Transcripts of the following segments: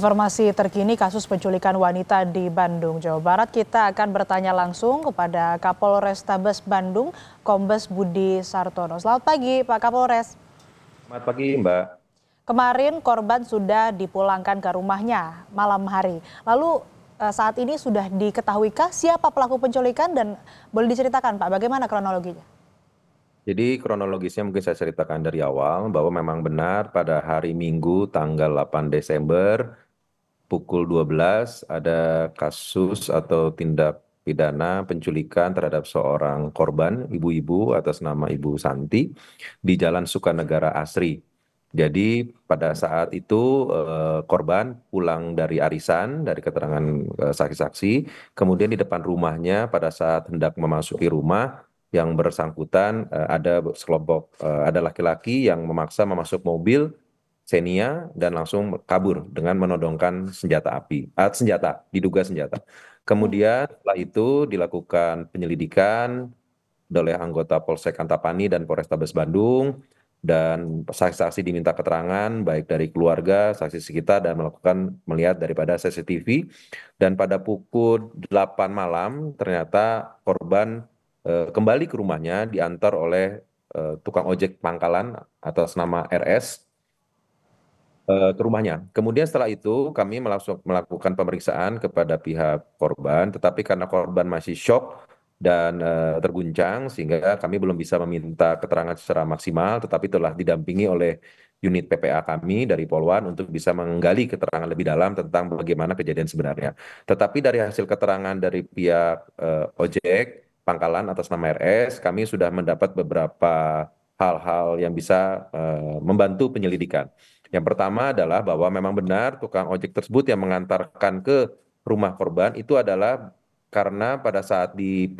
Informasi terkini kasus penculikan wanita di Bandung, Jawa Barat. Kita akan bertanya langsung kepada Kapolrestabes Bandung, Kombes Budi Sartono. Selamat pagi, Pak Kapolres. Selamat pagi, Mbak. Kemarin korban sudah dipulangkan ke rumahnya malam hari. Lalu saat ini sudah diketahuikah siapa pelaku penculikan dan boleh diceritakan, Pak, bagaimana kronologinya? Jadi kronologisnya mungkin saya ceritakan dari awal bahwa memang benar pada hari Minggu tanggal 8 Desember pukul 12 ada kasus atau tindak pidana penculikan terhadap seorang korban ibu-ibu atas nama Ibu Santi di Jalan Sukanegara Asri. Jadi pada saat itu korban pulang dari arisan dari keterangan saksi-saksi, kemudian di depan rumahnya pada saat hendak memasuki rumah yang bersangkutan ada laki-laki yang memaksa memasuk mobil Xenia dan langsung kabur dengan menodongkan senjata, diduga senjata. Kemudian setelah itu dilakukan penyelidikan oleh anggota Polsek Antapani dan Polrestabes Bandung, dan saksi-saksi diminta keterangan baik dari keluarga, saksi sekitar, dan melihat daripada CCTV. Dan pada pukul 8 malam ternyata korban kembali ke rumahnya diantar oleh tukang ojek pangkalan atas nama RS ke rumahnya. Kemudian setelah itu kami melakukan pemeriksaan kepada pihak korban, tetapi karena korban masih shock dan terguncang sehingga kami belum bisa meminta keterangan secara maksimal, tetapi telah didampingi oleh unit PPA kami dari Polwan untuk bisa menggali keterangan lebih dalam tentang bagaimana kejadian sebenarnya. Tetapi dari hasil keterangan dari pihak ojek pangkalan atas nama RS, kami sudah mendapat beberapa hal-hal yang bisa membantu penyelidikan. Yang pertama adalah bahwa memang benar tukang ojek tersebut yang mengantarkan ke rumah korban itu adalah karena pada saat di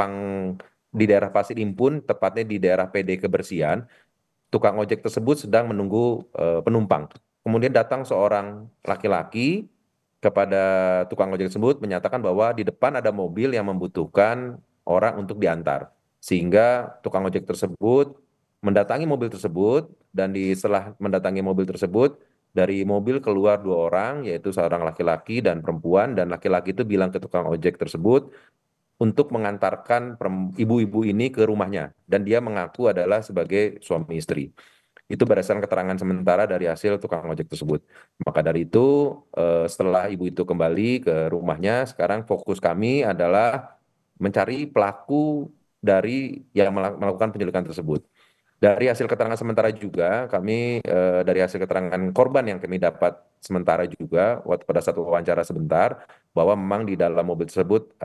daerah Pasir Impun, tepatnya di daerah PD Kebersihan, tukang ojek tersebut sedang menunggu penumpang. Kemudian datang seorang laki-laki kepada tukang ojek tersebut menyatakan bahwa di depan ada mobil yang membutuhkan orang untuk diantar. Sehingga tukang ojek tersebut mendatangi mobil tersebut dan setelah mendatangi mobil tersebut dari mobil keluar dua orang yaitu seorang laki-laki dan perempuan, dan laki-laki itu bilang ke tukang ojek tersebut untuk mengantarkan ibu-ibu ini ke rumahnya dan dia mengaku adalah sebagai suami istri. Itu berdasarkan keterangan sementara dari hasil tukang ojek tersebut. Maka dari itu, setelah ibu itu kembali ke rumahnya, sekarang fokus kami adalah mencari pelaku dari yang melakukan penculikan tersebut. Dari hasil keterangan sementara juga, kami dari hasil keterangan korban yang kami dapat sementara juga, waktu pada saat wawancara sebentar, bahwa memang di dalam mobil tersebut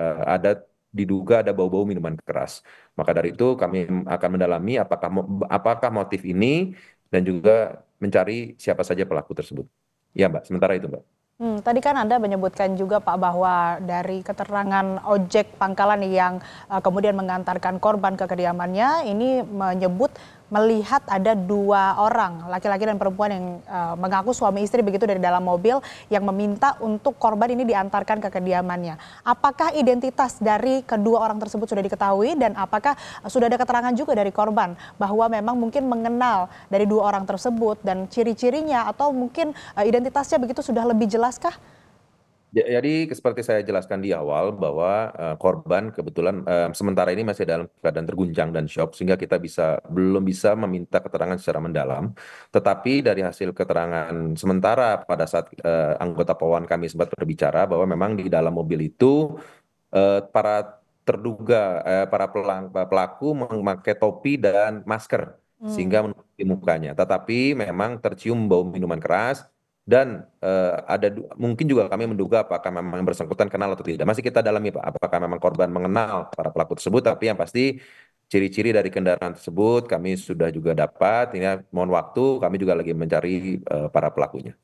diduga ada bau-bau minuman keras. Maka dari itu kami akan mendalami apakah motif ini dan juga mencari siapa saja pelaku tersebut. Ya, Mbak, sementara itu, Mbak. Tadi kan Anda menyebutkan juga, Pak, bahwa dari keterangan ojek pangkalan yang kemudian mengantarkan korban ke kediamannya ini menyebut melihat ada dua orang, laki-laki dan perempuan yang mengaku suami istri begitu dari dalam mobil yang meminta untuk korban ini diantarkan ke kediamannya. Apakah identitas dari kedua orang tersebut sudah diketahui dan apakah sudah ada keterangan juga dari korban bahwa memang mungkin mengenal dari dua orang tersebut dan ciri-cirinya atau mungkin identitasnya begitu sudah lebih jelas kah? Jadi seperti saya jelaskan di awal bahwa korban kebetulan sementara ini masih dalam keadaan terguncang dan shock sehingga kita belum bisa meminta keterangan secara mendalam. Tetapi dari hasil keterangan sementara pada saat anggota Polwan kami sempat berbicara bahwa memang di dalam mobil itu para pelaku memakai topi dan masker Hmm. sehingga menutupi mukanya. Tetapi memang tercium bau minuman keras dan mungkin juga kami menduga apakah memang yang bersangkutan kenal atau tidak. Masih kita dalami, Pak, apakah memang korban mengenal para pelaku tersebut, tapi yang pasti ciri-ciri dari kendaraan tersebut kami sudah juga dapat. Ini mohon waktu, kami juga lagi mencari para pelakunya.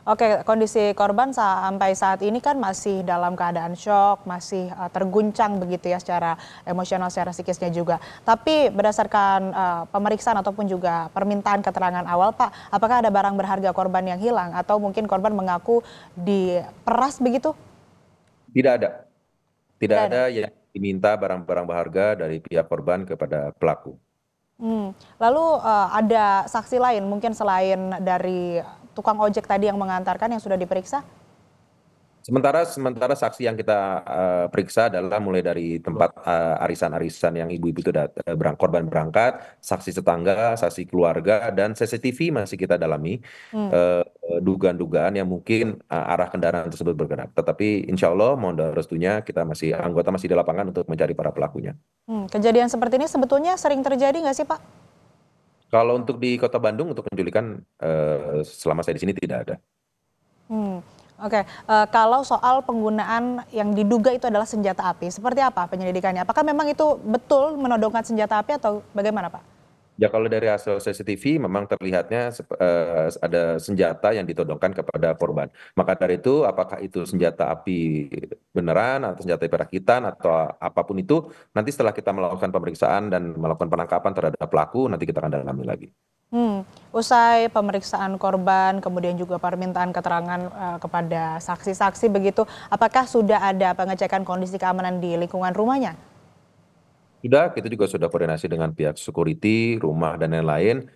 Oke, kondisi korban sampai saat ini kan masih dalam keadaan syok, masih terguncang begitu ya secara emosional, secara psikisnya juga. Tapi berdasarkan pemeriksaan ataupun juga permintaan keterangan awal, Pak, apakah ada barang berharga korban yang hilang atau mungkin korban mengaku diperas begitu? Tidak ada, tidak Tidak ada ada. yang diminta barang-barang berharga dari pihak korban kepada pelaku. Lalu ada saksi lain mungkin selain dari tukang ojek tadi yang mengantarkan yang sudah diperiksa? Sementara saksi yang kita periksa adalah mulai dari tempat arisan-arisan yang ibu-ibu itu korban berangkat, saksi tetangga, saksi keluarga, dan CCTV masih kita dalami Hmm. dugaan-dugaan yang mungkin arah kendaraan tersebut bergerak. Tetapi insya Allah mohon doa restunya anggota masih di lapangan untuk mencari para pelakunya. Kejadian seperti ini sebetulnya sering terjadi nggak sih, Pak? Kalau untuk di Kota Bandung untuk penculikan selama saya di sini tidak ada. Hmm, oke. Kalau soal penggunaan yang diduga itu adalah senjata api, seperti apa penyelidikannya? Apakah memang itu betul menodongkan senjata api atau bagaimana, Pak? Ya kalau dari hasil CCTV memang terlihatnya ada senjata yang ditodongkan kepada korban. Maka dari itu apakah itu senjata api beneran atau senjata api rakitan atau apapun itu, nanti setelah kita melakukan pemeriksaan dan melakukan penangkapan terhadap pelaku, nanti kita akan dalami lagi. Usai pemeriksaan korban, kemudian juga permintaan keterangan kepada saksi-saksi begitu, apakah sudah ada pengecekan kondisi keamanan di lingkungan rumahnya? Kita juga sudah koordinasi dengan pihak security, rumah, dan lain-lain.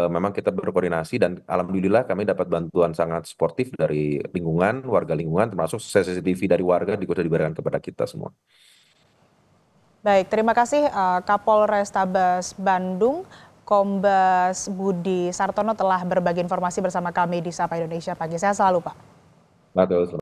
Memang kita berkoordinasi dan alhamdulillah kami dapat bantuan sangat sportif dari lingkungan, warga lingkungan, termasuk CCTV dari warga juga sudah diberikan kepada kita semua. Baik, terima kasih Kapolrestabes Bandung, Kombes Budi Sartono telah berbagi informasi bersama kami di Sapa Indonesia Pagi. Sehat selalu, Pak. Betul.